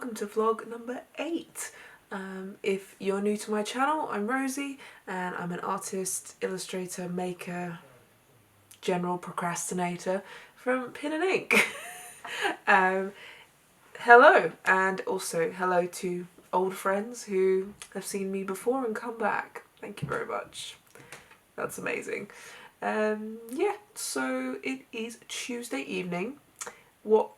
welcome to vlog number 8. If you're new to my channel, I'm Rosie and I'm an artist, illustrator, maker, general procrastinator from Pen and Ink. Hello, and also hello to old friends who have seen me before and come back. Thank you very much. That's amazing. Yeah, so it is Tuesday evening. What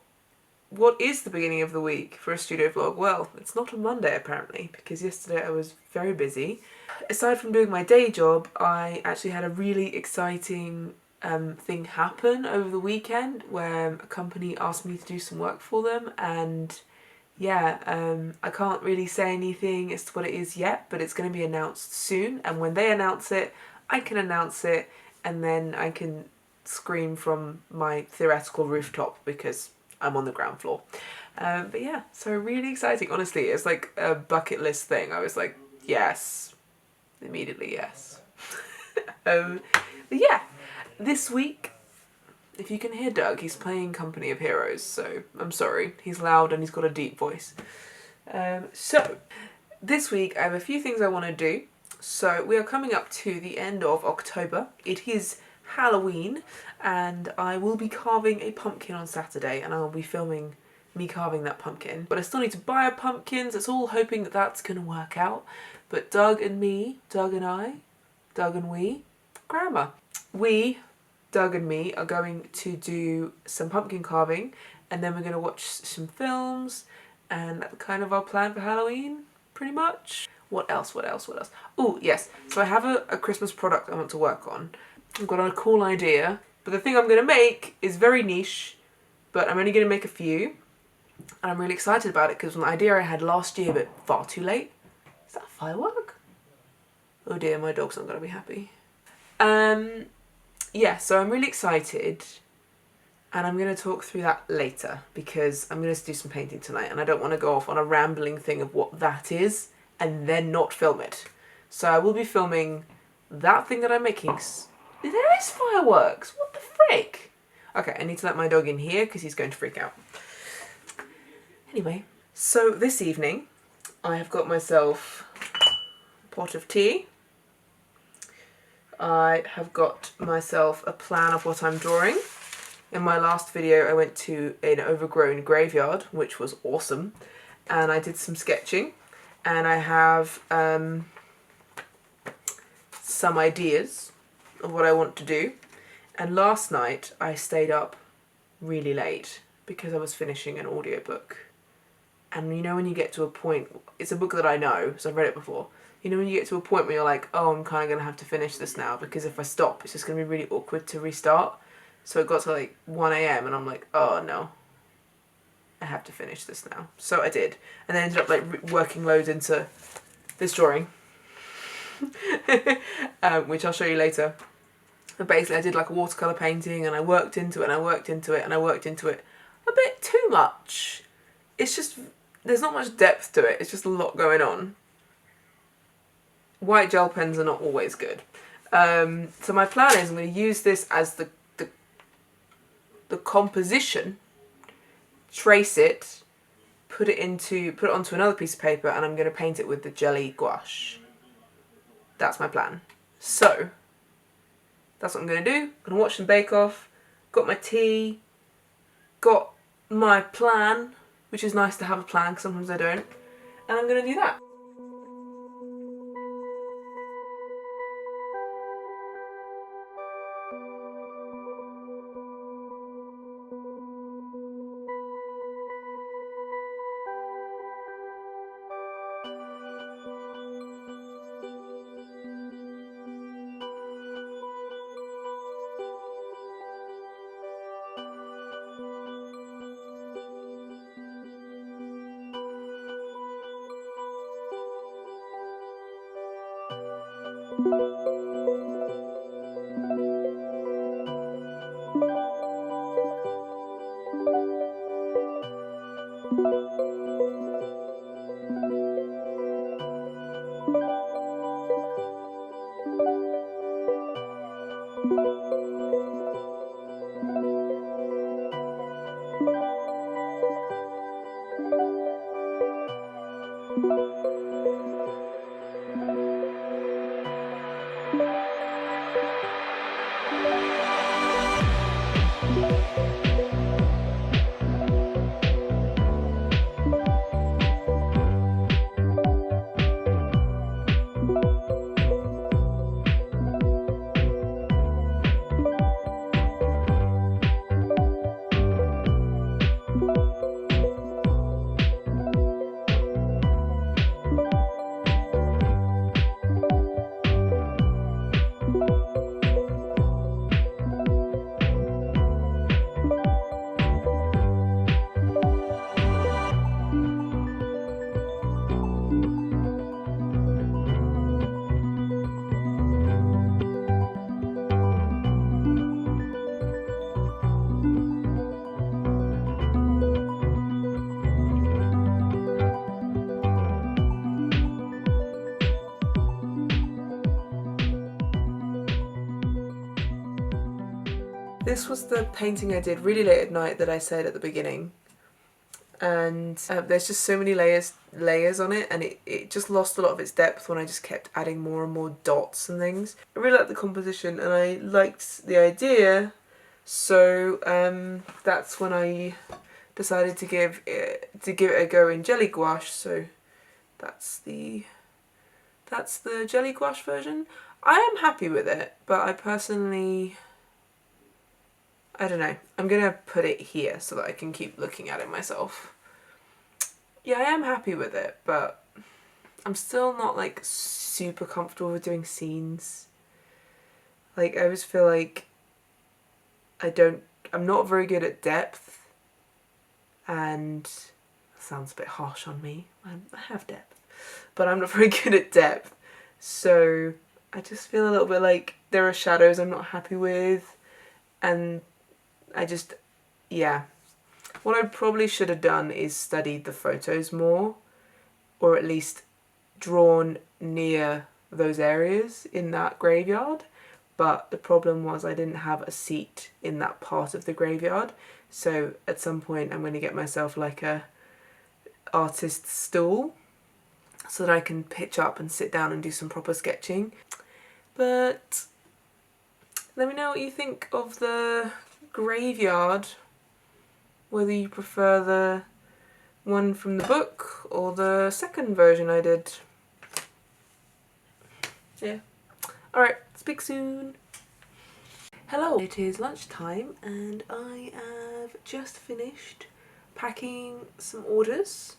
is the beginning of the week for a studio vlog? Well, it's not a Monday apparently, because yesterday I was very busy. Aside from doing my day job, I actually had a really exciting thing happen over the weekend where a company asked me to do some work for them, and yeah, I can't really say anything as to what it is yet, but it's going to be announced soon, and when they announce it, I can announce it, and then I can scream from my theoretical rooftop because I'm on the ground floor. But yeah, so really exciting. Honestly, it's like a bucket list thing. I was like, yes, immediately yes. But yeah, this week, if you can hear Doug, he's playing Company of Heroes, so I'm sorry. He's loud and he's got a deep voice. So this week I have a few things I want to do. So we are coming up to the end of October. It is Halloween and I will be carving a pumpkin on Saturday, and I will be filming me carving that pumpkin. But I still need to buy a pumpkin, so it's all hoping that that's going to work out. But Doug and we, grammar. Doug and me are going to do some pumpkin carving, and then we're going to watch some films, and that's kind of our plan for Halloween, pretty much. What else? Oh, yes. So I have a Christmas product I want to work on. I've got a cool idea, but the thing I'm going to make is very niche, but I'm only going to make a few, and I'm really excited about it because it was an idea I had last year, but far too late. Is that a firework? Oh dear, my dog's not going to be happy. Yeah, so I'm really excited, and I'm going to talk through that later because I'm going to do some painting tonight, and I don't want to go off on a rambling thing of what that is and then not film it. So I will be filming that thing that I'm making. There is fireworks! What the frick? Okay, I need to let my dog in here because he's going to freak out. Anyway, so this evening I have got myself a pot of tea. I have got myself a plan of what I'm drawing. In my last video I went to an overgrown graveyard, which was awesome, and I did some sketching, and I have some ideas of what I want to do. And last night I stayed up really late because I was finishing an audiobook. And you know when you get to a point, it's a book that I know, so I've read it before. You know when you get to a point where you're like, oh, I'm kind of going to have to finish this now because if I stop, it's just going to be really awkward to restart. So it got to like 1 AM and I'm like, oh no, I have to finish this now. So I did. And then ended up like working loads into this drawing, which I'll show you later. But basically I did like a watercolour painting, and I worked into it and I worked into it and I worked into it a bit too much. It's just, there's not much depth to it. It's just a lot going on. White gel pens are not always good. So my plan is I'm going to use this as the composition, trace it, put it onto another piece of paper, and I'm going to paint it with the jelly gouache. That's my plan. So that's what I'm going to do. I'm going to watch some Bake Off, got my tea, got my plan, which is nice to have a plan because sometimes I don't, and I'm going to do that. This was the painting I did really late at night that I said at the beginning. And there's just so many layers on it, and it just lost a lot of its depth when I just kept adding more and more dots and things. I really liked the composition and I liked the idea, so that's when I decided to give it a go in jelly gouache. So that's the jelly gouache version. I am happy with it, but I personally, I don't know. I'm going to put it here so that I can keep looking at it myself. Yeah, I am happy with it, but I'm still not like super comfortable with doing scenes. Like, I always feel like I'm not very good at depth, and that sounds a bit harsh on me. I have depth, but I'm not very good at depth. So I just feel a little bit like there are shadows I'm not happy with, and yeah. What I probably should have done is studied the photos more, or at least drawn near those areas in that graveyard. But the problem was I didn't have a seat in that part of the graveyard. So at some point I'm going to get myself like a artist stool so that I can pitch up and sit down and do some proper sketching. But let me know what you think of the graveyard, whether you prefer the one from the book or the second version I did. Yeah. Alright, speak soon. Hello. It is lunchtime and I have just finished packing some orders,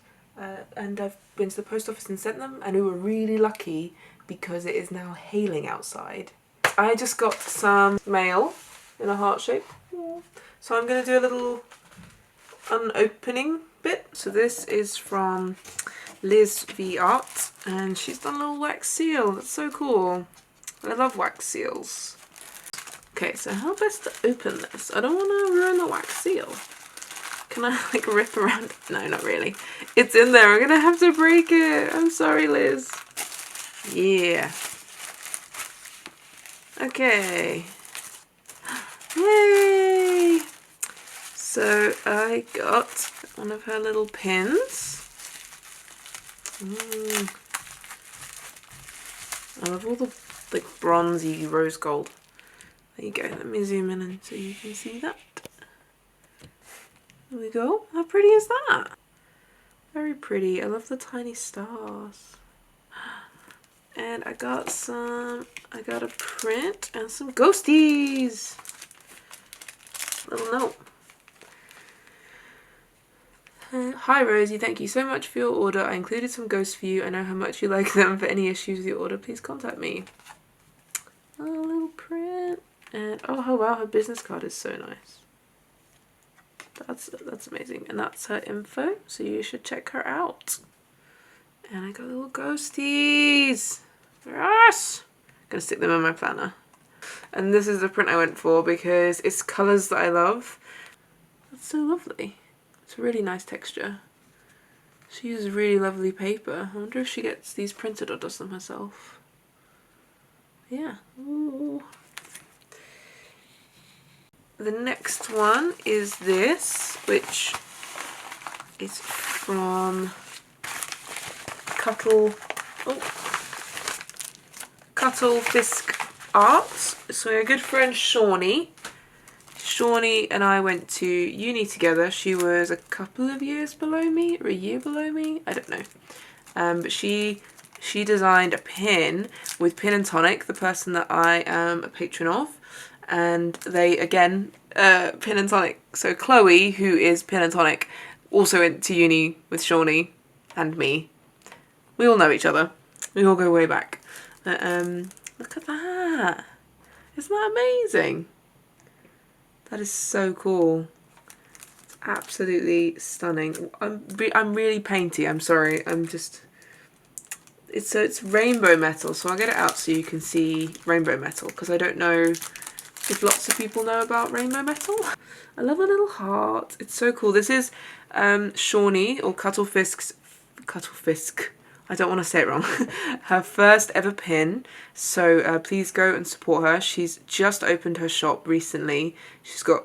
and I've been to the post office and sent them, and we were really lucky because it is now hailing outside. I just got some mail in a heart shape, so I'm going to do a little unopening bit. So this is from Liz V Art, and she's done a little wax seal. That's so cool. I love wax seals. Okay, so how best to open this? I don't want to ruin the wax seal. Can I like rip around? No, not really. It's in there. I'm gonna have to break it. I'm sorry, Liz. Yeah. Okay. Yay! So I got one of her little pins. I love all the like bronzy rose gold. There you go. Let me zoom in and so you can see that. There we go. How pretty is that? Very pretty. I love the tiny stars. And I got a print and some ghosties. Little note. Hi Rosie, thank you so much for your order. I included some ghosts for you. I know how much you like them. For any issues with your order, please contact me. A little print. And oh wow, her business card is so nice. That's amazing. And that's her info, so you should check her out. And I got little ghosties. Yes! I'm gonna stick them in my planner. And this is the print I went for because it's colours that I love. That's so lovely. It's a really nice texture. She uses really lovely paper. I wonder if she gets these printed or does them herself. Yeah. Ooh. The next one is this, which is from Cuttle Fisk Art. So my good friend Shawnee and I went to uni together. She was a couple of years below me, or a year below me, I don't know. But she designed a pin with Pin and Tonic, the person that I am a patron of. And they, again, Pin and Tonic. So Chloe, who is Pin and Tonic, also went to uni with Shawnee and me. We all know each other. We all go way back. But, look at that. Isn't that amazing? That is so cool. It's absolutely stunning. I'm really painty. I'm sorry. It's rainbow metal, so I'll get it out so you can see rainbow metal, because I don't know if lots of people know about rainbow metal. I love a little heart. It's so cool. This is Shawnee or Cuttle Fisk I don't want to say it wrong, her first ever pin. So please go and support her. She's just opened her shop recently. She's got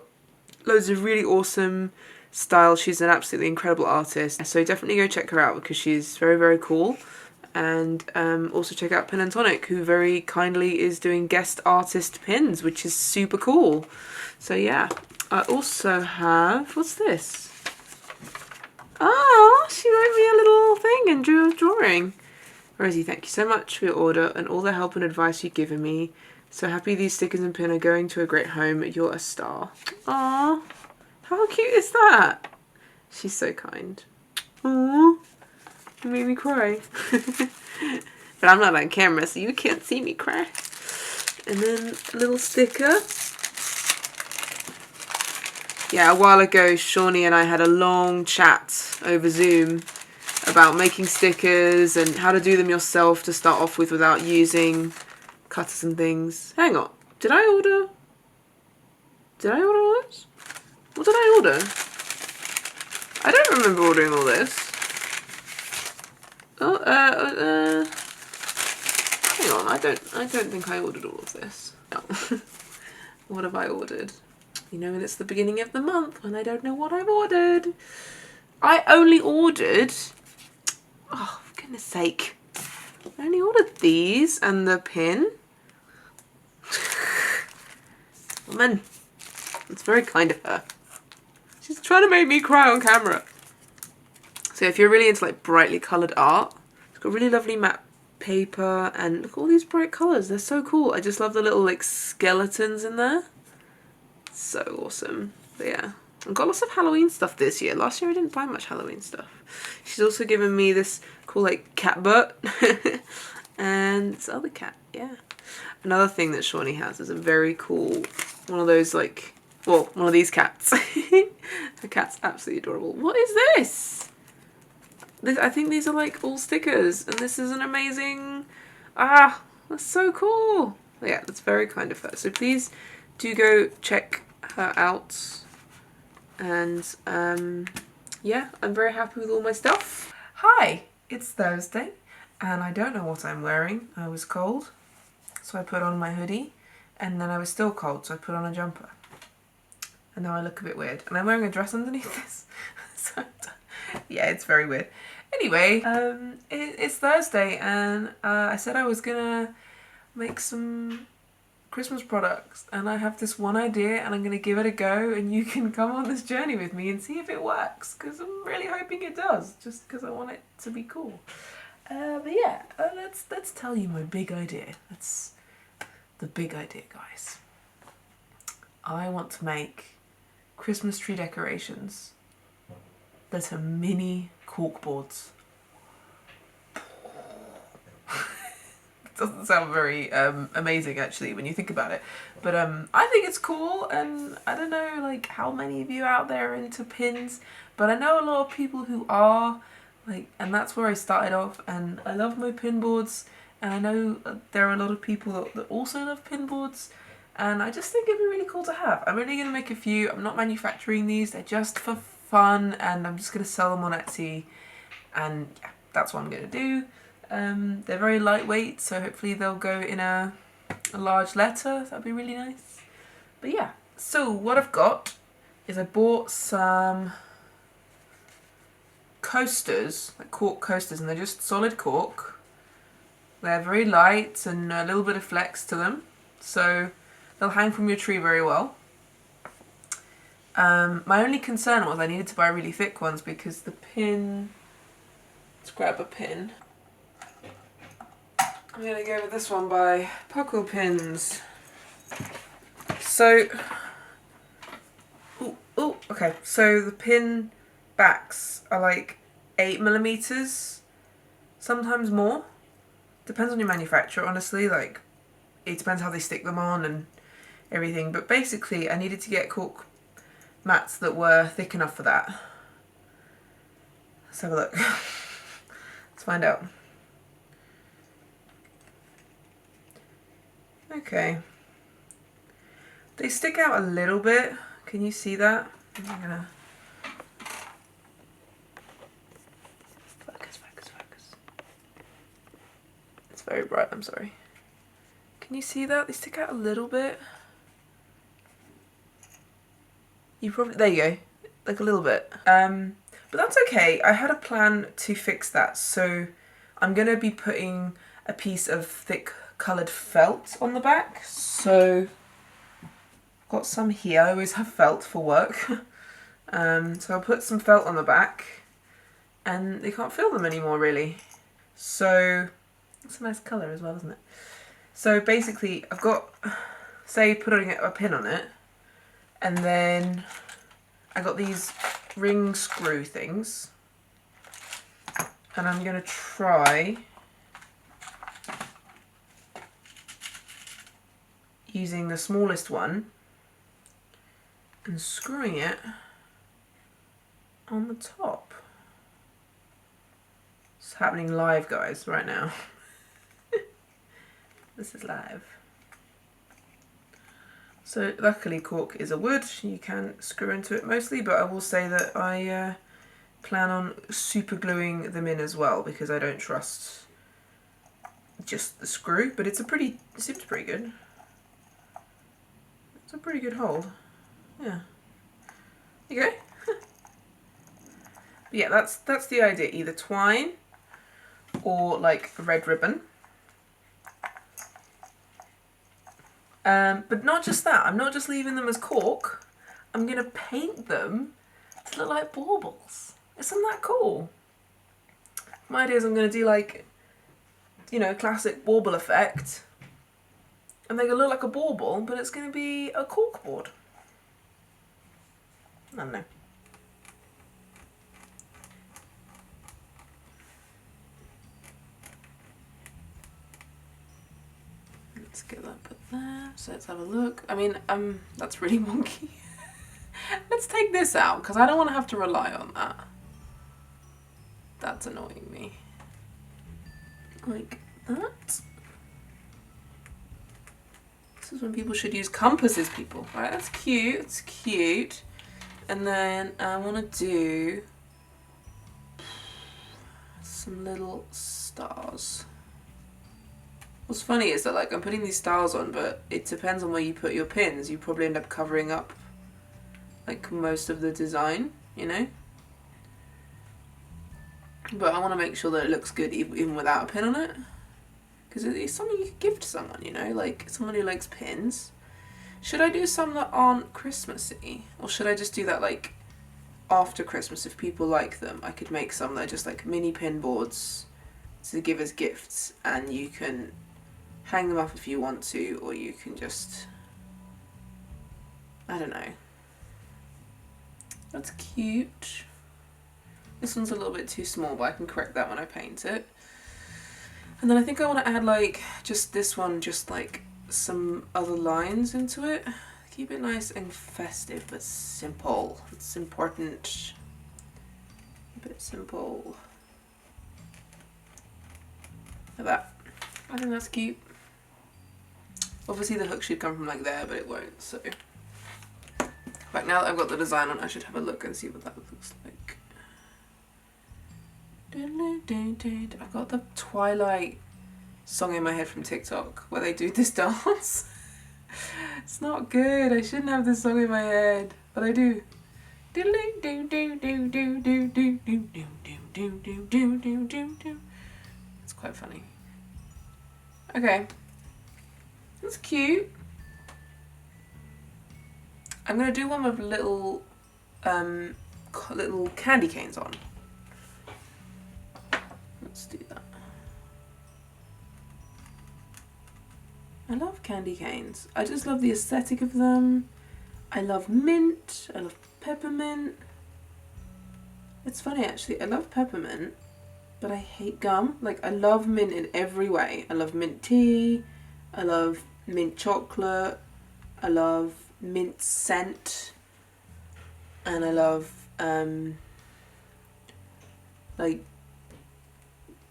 loads of really awesome style. She's an absolutely incredible artist. So definitely go check her out because she's very, very cool. And also check out Pin and Tonic, who very kindly is doing guest artist pins, which is super cool. So yeah, I also have, what's this? Oh, she wrote me a little thing and drew a drawing. Rosie, thank you so much for your order and all the help and advice you've given me. So happy these stickers and pin are going to a great home. You're a star. Aww, how cute is that? She's so kind. Aww, you made me cry. But I'm not on camera, so you can't see me cry. And then a little sticker. Yeah, a while ago, Shawnee and I had a long chat over Zoom about making stickers and how to do them yourself to start off with without using cutters and things. Hang on, did I order all this? What did I order? I don't remember ordering all this. Oh, hang on, I don't think I ordered all of this. No. What have I ordered? You know, when it's the beginning of the month when I don't know what I've ordered. I only ordered, oh, for goodness sake. I only ordered these and the pin. Woman, it's very kind of her. She's trying to make me cry on camera. So if you're really into like brightly coloured art, it's got really lovely matte paper and look at all these bright colours. They're so cool. I just love the little like skeletons in there. So awesome. But yeah, I've got lots of Halloween stuff this year. Last year I didn't buy much Halloween stuff. She's also given me this cool like cat butt and this other cat. Yeah. Another thing that Shawnee has is a very cool one of those like, well, one of these cats. The cat's absolutely adorable. What is this? I think these are like all stickers and this is an amazing, that's so cool. Yeah, that's very kind of her. So please do go check her out. And yeah, I'm very happy with all my stuff. Hi, it's Thursday and I don't know what I'm wearing. I was cold, so I put on my hoodie, and then I was still cold, so I put on a jumper. And now I look a bit weird. And I'm wearing a dress underneath this. So yeah, it's very weird. Anyway, it's Thursday and I said I was gonna make some Christmas products, and I have this one idea and I'm going to give it a go, and you can come on this journey with me and see if it works, because I'm really hoping it does, just because I want it to be cool. But yeah, let's tell you my big idea. That's the big idea, guys. I want to make Christmas tree decorations that are mini corkboards. Doesn't sound very amazing actually when you think about it, but I think it's cool, and I don't know like how many of you out there are into pins, but I know a lot of people who are, like, and that's where I started off, and I love my pin boards, and I know there are a lot of people that also love pin boards, and I just think it'd be really cool to have. I'm only going to make a few. I'm not manufacturing these, they're just for fun, and I'm just going to sell them on Etsy, and yeah, that's what I'm going to do. They're very lightweight, so hopefully they'll go in a large letter. That'd be really nice. But yeah, so what I've got is I bought some coasters, like cork coasters, and they're just solid cork. They're very light and a little bit of flex to them, so they'll hang from your tree very well. My only concern was I needed to buy really thick ones because the pin, let's grab a pin. I'm going to go with this one by Puckle Pins. So, okay, so the pin backs are like 8mm, sometimes more. Depends on your manufacturer, honestly, like, it depends how they stick them on and everything, but basically I needed to get cork mats that were thick enough for that. Let's have a look. Let's find out. Okay, they stick out a little bit. Can you see that? I'm gonna focus. very bright, I'm sorry. Can you see that? They stick out a little bit. You probably, there you go, like a little bit. But that's okay. I had a plan to fix that, so I'm gonna be putting a piece of thick coloured felt on the back. So got some here. I always have felt for work. So I'll put some felt on the back, and they can't feel them anymore really. So it's a nice colour as well, isn't it? So basically I've got, say, putting a pin on it, and then I got these ring screw things, and I'm going to try using the smallest one and screwing it on the top. It's happening live, guys, right now. This is live. So luckily cork is a wood, you can screw into it mostly, but I will say that I plan on super gluing them in as well, because I don't trust just the screw, but it seems pretty good. It's a pretty good hold. Yeah. There you go. But yeah, that's the idea. Either twine or like a red ribbon. But not just that, I'm not just leaving them as cork, I'm going to paint them to look like baubles. Isn't that cool? My idea is I'm going to do like, you know, classic bauble effect, and they're going to look like a bauble, but it's going to be a cork board. I don't know. Let's get that put there. So let's have a look. I mean, that's really wonky. Let's take this out, because I don't want to have to rely on that. That's annoying me. Like that. This is when people should use compasses, people. Right, that's cute. It's cute. And then I want to do some little stars. What's funny is that, like, I'm putting these stars on, but it depends on where you put your pins. You probably end up covering up like most of the design, you know? But I want to make sure that it looks good even without a pin on it, because it's something you could give to someone, you know, like someone who likes pins. Should I do some that aren't Christmassy, or should I just do that like after Christmas? If people like them, I could make some that are just like mini pin boards to give as gifts, and you can hang them up if you want to, or you can just, I don't know. That's cute. This one's a little bit too small, but I can correct that when I paint it. And then I think I want to add like just this one, just like some other lines into it. Keep it nice and festive, but simple. It's important. Keep it simple. Like that. I think that's cute. Obviously the hook should come from like there, but it won't, so. Right, now that I've got the design on, I should have a look and see what that looks like. I've got the Twilight song in my head from TikTok where they do this dance. It's not good. I shouldn't have this song in my head, but I do. It's quite funny. Okay. That's cute. I'm gonna do one with little candy canes on. Let's do that. I love candy canes. I just love the aesthetic of them. I love mint. I love peppermint. It's funny actually, I love peppermint, but I hate gum. Like, I love mint in every way. I love mint tea. I love mint chocolate. I love mint scent. And I love like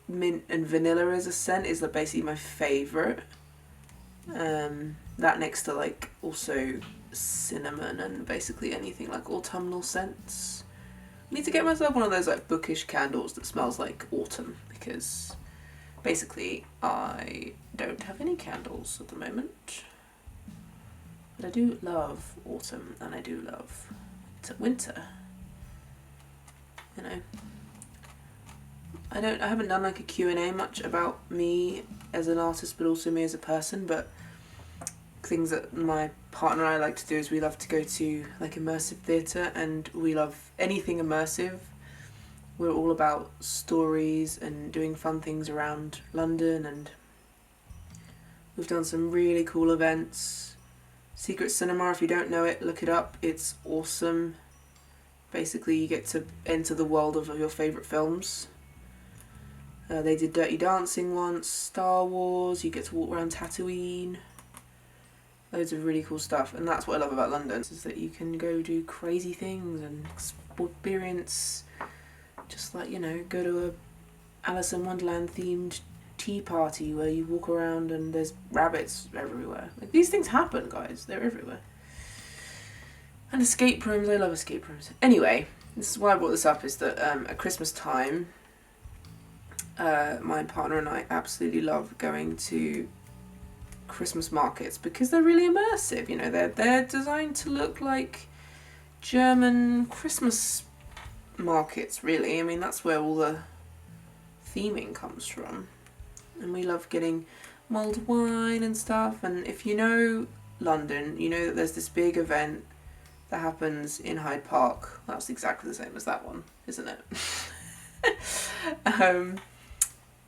mint and vanilla as a scent is like basically my favourite. That next to like also cinnamon and basically anything like autumnal scents. I need to get myself one of those like bookish candles that smells like autumn, because basically I don't have any candles at the moment, but I do love autumn and I do love winter. You know, I haven't done like a Q&A much about me as an artist, but also me as a person, but things that my partner and I like to do is we love to go to like immersive theatre, and we love anything immersive. We're all about stories and doing fun things around London, and we've done some really cool events. Secret Cinema, if you don't know it, look it up. It's awesome. Basically, you get to enter the world of your favourite films. They did Dirty Dancing once, Star Wars, you get to walk around Tatooine. Loads of really cool stuff, and that's what I love about London, is that you can go do crazy things and experience, just like, you know, go to a Alice in Wonderland themed tea party where you walk around and there's rabbits everywhere. Like, these things happen, guys, they're everywhere. And escape rooms, I love escape rooms. Anyway, this is why I brought this up, is that at Christmas time, my partner and I absolutely love going to Christmas markets because they're really immersive. You know, they're designed to look like German Christmas markets, really. I mean, that's where all the theming comes from. And we love getting mulled wine and stuff. And if you know London, you know that there's this big event that happens in Hyde Park. That's exactly the same as that one, isn't it?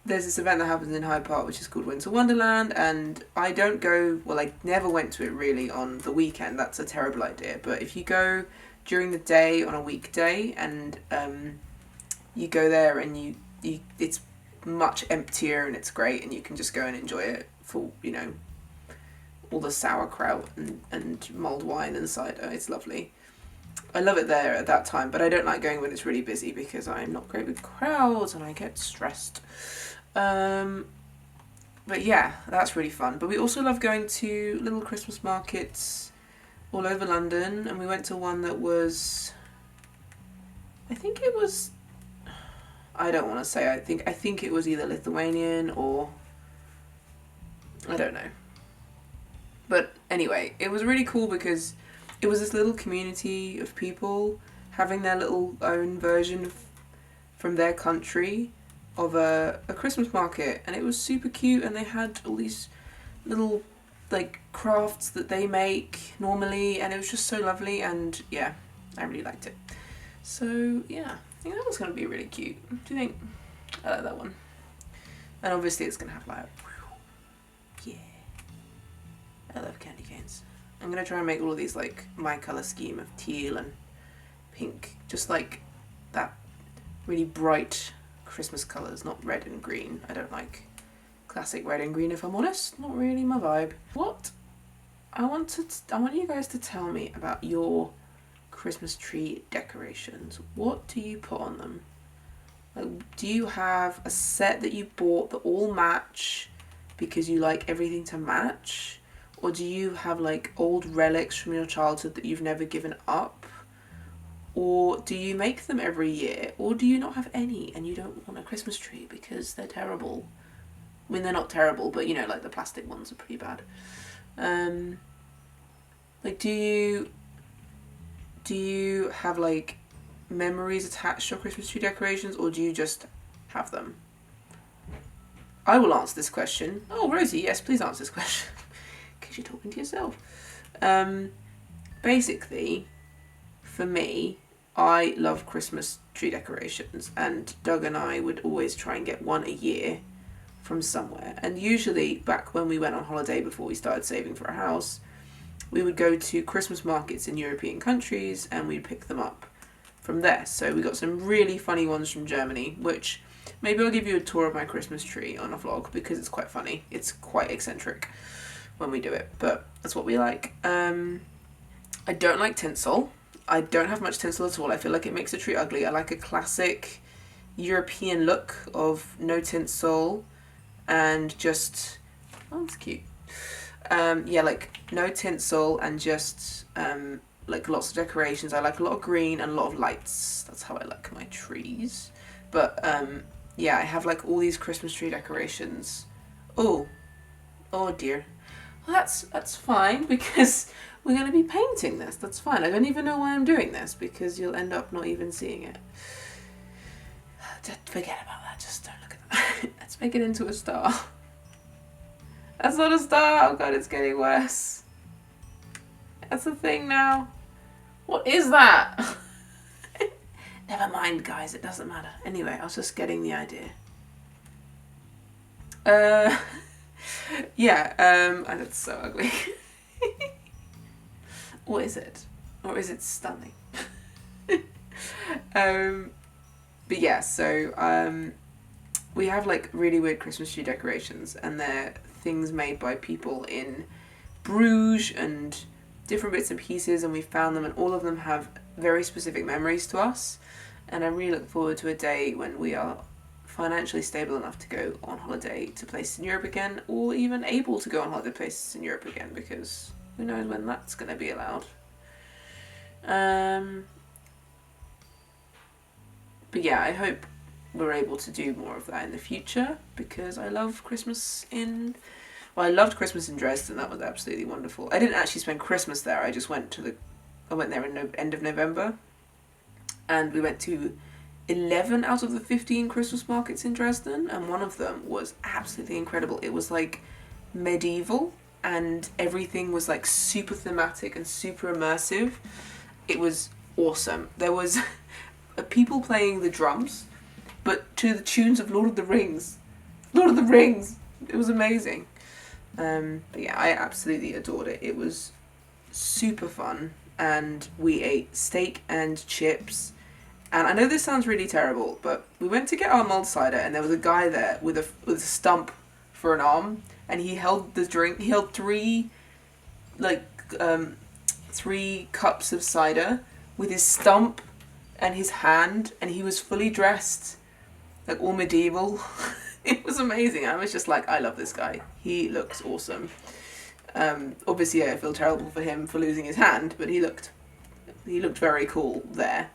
There's this event that happens in Hyde Park which is called Winter Wonderland, and I don't go, well, I never went to it really on the weekend. That's a terrible idea. But if you go during the day on a weekday, and you go there and you it's much emptier and it's great, and you can just go and enjoy it for, you know, all the sauerkraut and mulled wine and cider. It's lovely. I love it there at that time, but I don't like going when it's really busy because I'm not great with crowds and I get stressed. But yeah, that's really fun. But we also love going to little Christmas markets all over London, and we went to one that was, I think it was, I don't want to say, I think it was either Lithuanian or, I don't know. But anyway, it was really cool because it was this little community of people having their little own version from their country of a Christmas market, and it was super cute, and they had all these little like crafts that they make normally, and it was just so lovely, and yeah, I really liked it. So yeah, I think that was going to be really cute. Do you think? I like that one. And obviously it's going to have like, yeah, I love candy canes. I'm going to try and make all of these like my colour scheme of teal and pink, just like that really bright Christmas colours, not red and green. I don't like classic red and green, if I'm honest. Not really my vibe. What? I want you guys to tell me about your Christmas tree decorations. What do you put on them? Like, do you have a set that you bought that all match because you like everything to match? Or do you have like old relics from your childhood that you've never given up? Or do you make them every year? Or do you not have any and you don't want a Christmas tree because they're terrible? I mean, they're not terrible, but you know, like the plastic ones are pretty bad. Like, do you have like memories attached to your Christmas tree decorations, or do you just have them? I will answer this question. Oh, Rosie, yes, please answer this question. Because you're talking to yourself. Basically, for me, I love Christmas tree decorations, and Doug and I would always try and get one a year from somewhere. And usually, back when we went on holiday before we started saving for a house, we would go to Christmas markets in European countries and we'd pick them up from there. So we got some really funny ones from Germany, which maybe I'll give you a tour of my Christmas tree on a vlog because it's quite funny. It's quite eccentric when we do it, but that's what we like. I don't like tinsel. I don't have much tinsel at all. I feel like it makes the tree ugly. I like a classic European look of no tinsel and just, oh, it's cute. Yeah, like no tinsel and just like lots of decorations. I like a lot of green and a lot of lights. That's how I like my trees. But yeah, I have like all these Christmas tree decorations. Oh, oh dear. Well, that's fine because we're going to be painting this. That's fine. I don't even know why I'm doing this because you'll end up not even seeing it. Just forget about that. Just don't look at that. Let's make it into a star. That's not a star. Oh god, it's getting worse. That's a thing now. What is that? Never mind, guys. It doesn't matter. Anyway, I was just getting the idea. Yeah. And it's so ugly. Or is it? Or is it stunning? But yeah. So we have like really weird Christmas tree decorations, and they're things made by people in Bruges and different bits and pieces, and we found them, and all of them have very specific memories to us. And I really look forward to a day when we are financially stable enough to go on holiday to places in Europe again, or even able to go on holiday places in Europe again, because who knows when that's going to be allowed. But yeah, I hope we're able to do more of that in the future, because I love Christmas in... Well, I loved Christmas in Dresden. That was absolutely wonderful. I didn't actually spend Christmas there. I just went there in end of November, and we went to 11 out of the 15 Christmas markets in Dresden, and one of them was absolutely incredible. It was like medieval, and everything was like super thematic and super immersive. It was awesome. There was people playing the drums, but to the tunes of Lord of the Rings. Lord of the Rings! It was amazing. But yeah, I absolutely adored it. It was super fun, and we ate steak and chips. And I know this sounds really terrible, but we went to get our mulled cider, and there was a guy there with a stump for an arm, and he held the drink. He held three cups of cider with his stump and his hand, and he was fully dressed, like all medieval. It was amazing. I was just like, I love this guy. He looks awesome. Obviously, I feel terrible for him for losing his hand, but he looked very cool there.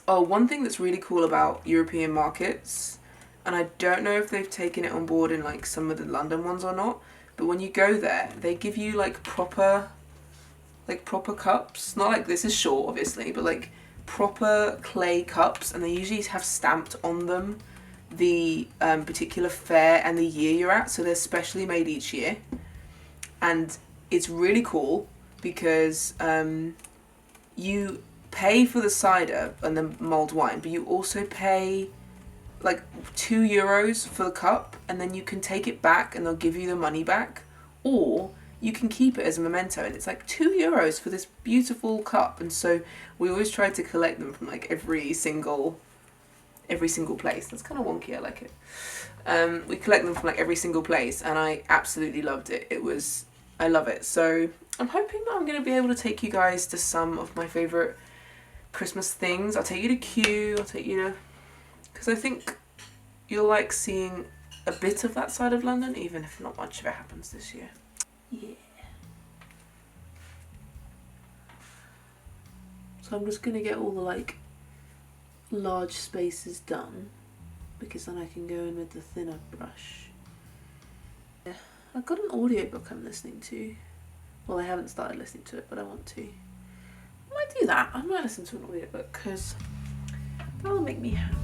Oh, one thing that's really cool about European markets, and I don't know if they've taken it on board in like some of the London ones or not, but when you go there, they give you like proper cups. Not like this is short, obviously, but like proper clay cups, and they usually have stamped on them the particular fair and the year you're at, so they're specially made each year. And it's really cool because you pay for the cider and the mulled wine, but you also pay like €2 for the cup, and then you can take it back and they'll give you the money back, or you can keep it as a memento, and it's like €2 for this beautiful cup. And so we always try to collect them from like every single place. That's kind of wonky, I like it. We collect them from like every single place, and I absolutely loved it. I love it. So I'm hoping that I'm going to be able to take you guys to some of my favourite Christmas things. I'll take you to Kew, because I think you'll like seeing a bit of that side of London, even if not much of it happens this year. Yeah. So I'm just going to get all the like large spaces done, because then I can go in with the thinner brush. Yeah. I've got an audiobook I'm listening to. Well, I haven't started listening to it, but I want to. I might do that. I might listen to an audiobook, because that'll make me happy.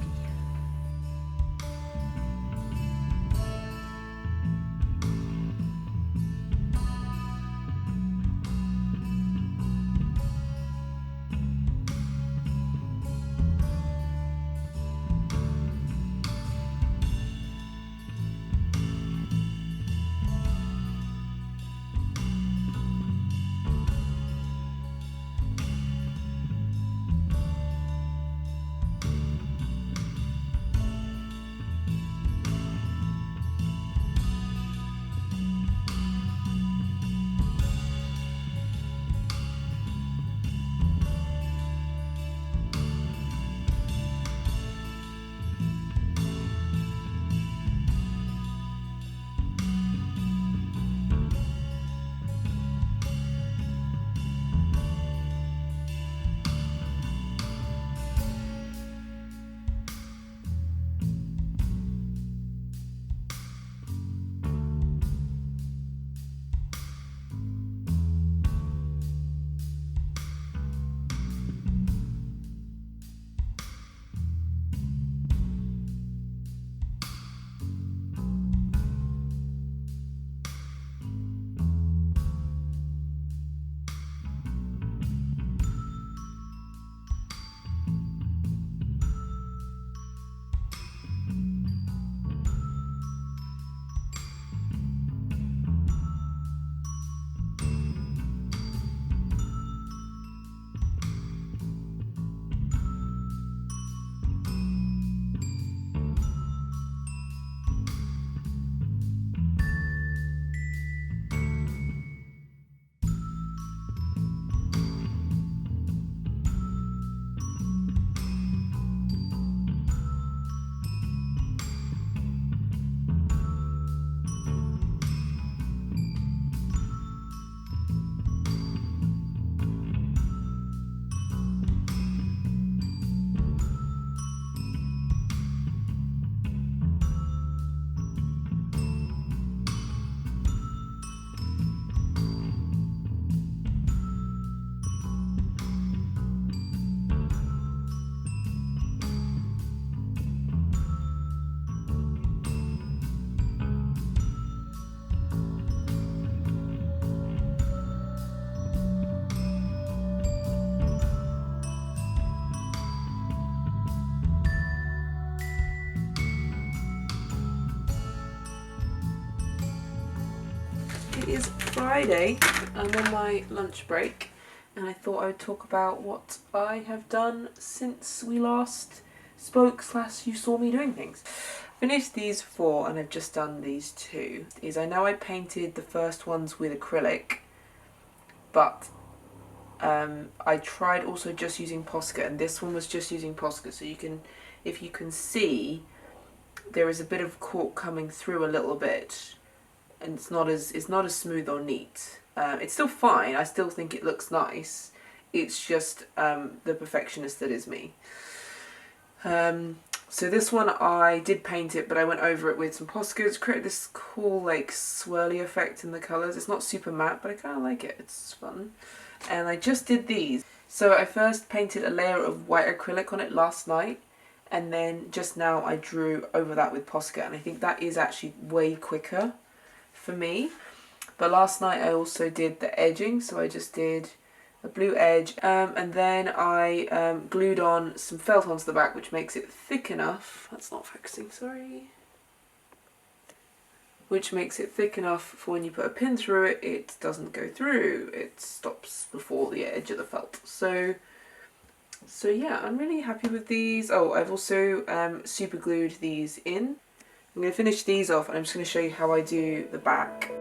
is Friday. I'm on my lunch break and I thought I would talk about what I have done since we last spoke / you saw me doing things. Finished these 4 and I've just done these 2. I know I painted the first ones with acrylic, but I tried also just using Posca, and this one was just using Posca, so you can, if you can see, there is a bit of cork coming through a little bit, and it's not as smooth or neat. It's still fine. I still think it looks nice. It's just the perfectionist that is me. So this one I did paint it, but I went over it with some Posca to create this cool like swirly effect in the colours. It's not super matte, but I kind of like it. It's fun. And I just did these. So I first painted a layer of white acrylic on it last night, and then just now I drew over that with Posca, and I think that is actually way quicker for me. But last night I also did the edging, so I just did a blue edge, and then I glued on some felt onto the back, which makes it thick enough. That's not focusing, sorry. Which makes it thick enough for when you put a pin through it, it doesn't go through. It stops before the edge of the felt. So yeah, I'm really happy with these. Oh, I've also super glued these in. I'm going to finish these off and I'm just going to show you how I do the back.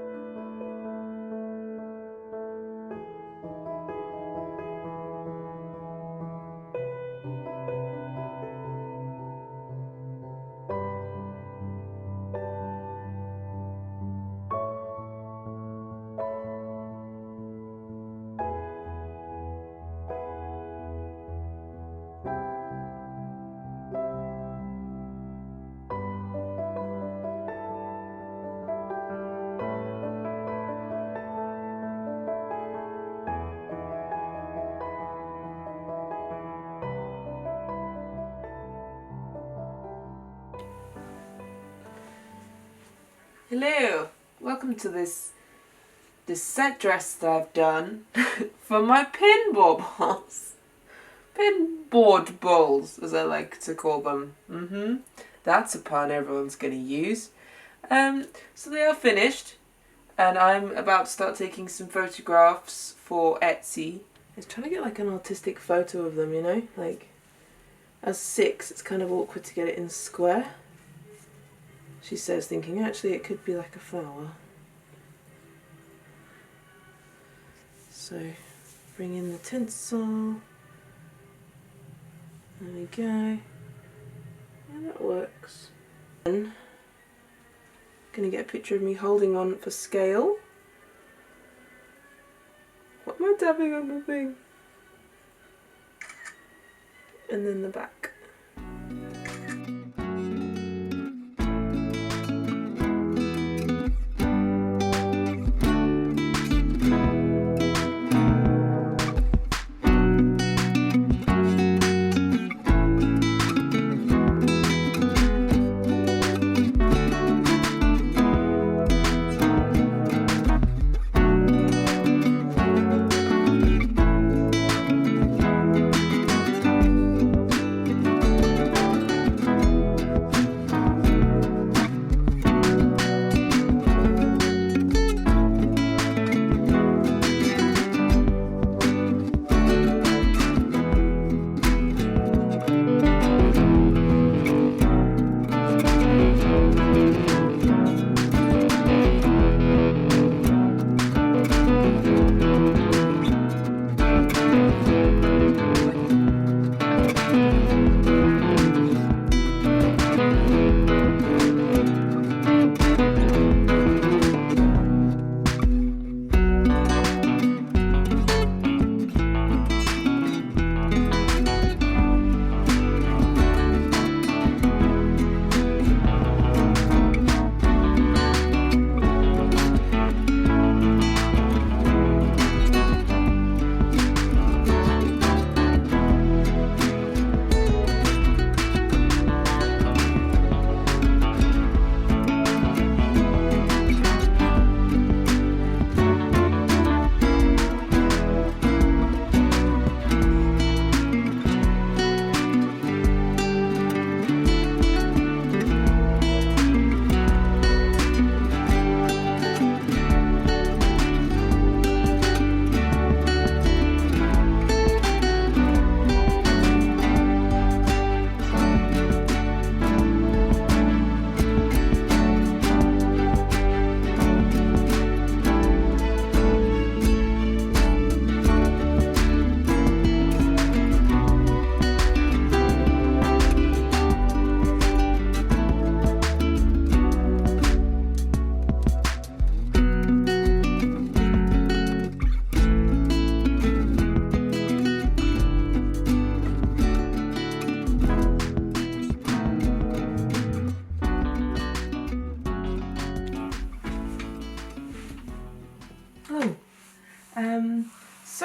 Hello, welcome to this set dress that I've done for my pinboard balls. Pinboard balls, as I like to call them. That's a pun everyone's going to use. So they are finished, and I'm about to start taking some photographs for Etsy. I was trying to get like an artistic photo of them, you know, like as 6, it's kind of awkward to get it in square. She says, thinking, actually it could be like a flower. So, bring in the tinsel. There we go. Yeah, that works. Then, gonna get a picture of me holding on for scale. What am I tapping on the thing? And then the back.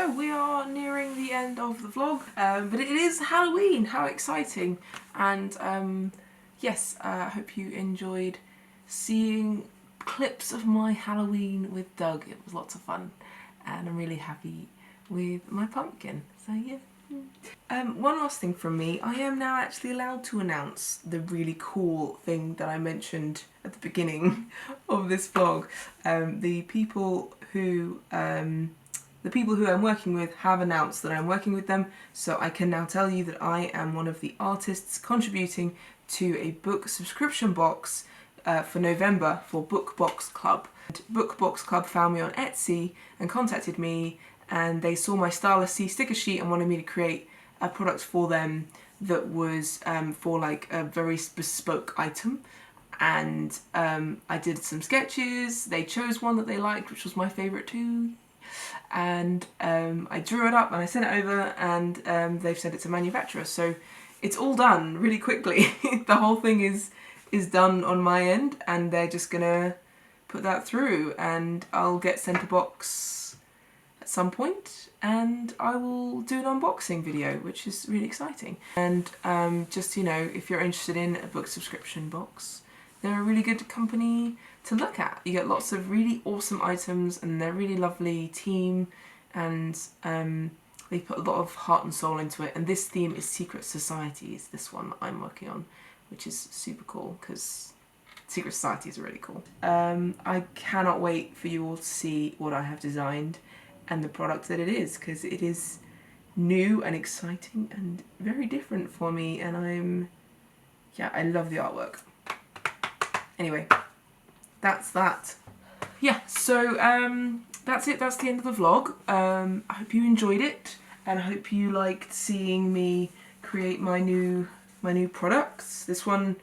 so we are nearing the end of the vlog, but it is Halloween. How exciting! And yes, I hope you enjoyed seeing clips of my Halloween with Doug. It was lots of fun, and I'm really happy with my pumpkin. So yeah. One last thing from me. I am now actually allowed to announce the really cool thing that I mentioned at the beginning of this vlog. The people who I'm working with have announced that I'm working with them, so I can now tell you that I am one of the artists contributing to a book subscription box for November for Bookbox Club. Bookbox Club found me on Etsy and contacted me, and they saw my Stylus C sticker sheet and wanted me to create a product for them that was for like a very bespoke item. And I did some sketches. They chose one that they liked, which was my favourite too. And I drew it up and I sent it over, and they've sent it to manufacturer. So it's all done really quickly. The whole thing is done on my end, and they're just gonna put that through, and I'll get sent a box at some point, and I will do an unboxing video, which is really exciting. And just, you know, if you're interested in a book subscription box, they're a really good company to look at. You get lots of really awesome items, and they're a really lovely team, and they put a lot of heart and soul into it. And this theme is Secret Societies, this one that I'm working on, which is super cool because Secret Societies are really cool. I cannot wait for you all to see what I have designed and the product that it is, because it is new and exciting and very different for me, and I love the artwork. Anyway, that's that. Yeah, so that's it. That's the end of the vlog. I hope you enjoyed it, and I hope you liked seeing me create my new products. This one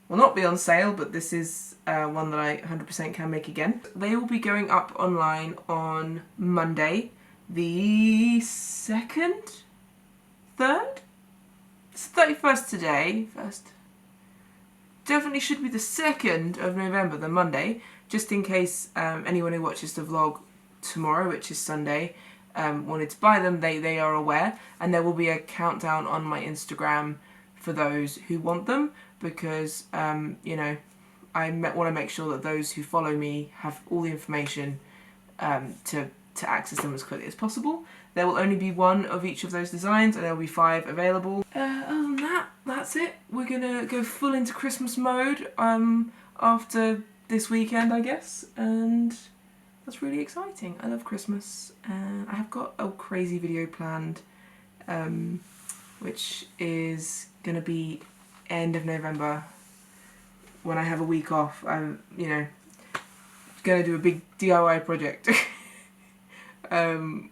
will not be on sale, but this is one that I 100% can make again. They will be going up online on Monday, the 2nd? 3rd? It's 31st today. Definitely should be the 2nd of November, the Monday, just in case anyone who watches the vlog tomorrow, which is Sunday, wanted to buy them, they are aware. And there will be a countdown on my Instagram for those who want them, because you know, I want to make sure that those who follow me have all the information to access them as quickly as possible. There will only be one of each of those designs, and there will be 5 available. Other than that, that's it. We're gonna go full into Christmas mode after this weekend, I guess, and that's really exciting. I love Christmas, and I have got a crazy video planned, which is gonna be end of November, when I have a week off. I'm, you know, gonna do a big DIY project,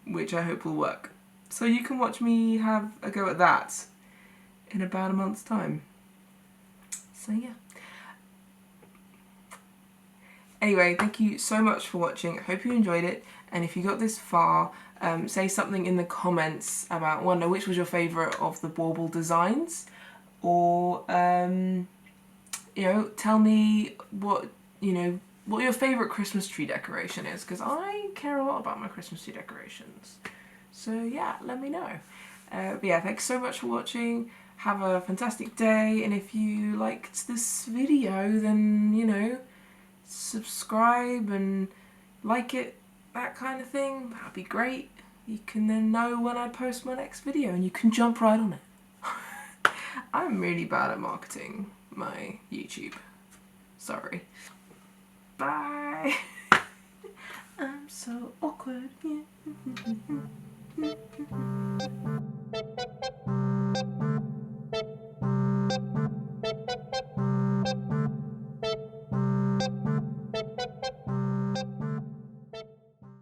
which I hope will work. So you can watch me have a go at that in about a month's time. So yeah. Anyway, thank you so much for watching. I hope you enjoyed it, and if you got this far, say something in the comments about, which was your favourite of the bauble designs, or you know, tell me what your favourite Christmas tree decoration is, because I care a lot about my Christmas tree decorations. So yeah, let me know. But yeah, thanks so much for watching. Have a fantastic day, and if you liked this video, then, you know, subscribe and like it, that kind of thing. That'd be great. You can then know when I post my next video, and you can jump right on it. I'm really bad at marketing my YouTube. Sorry. Bye. I'm so awkward. Yeah.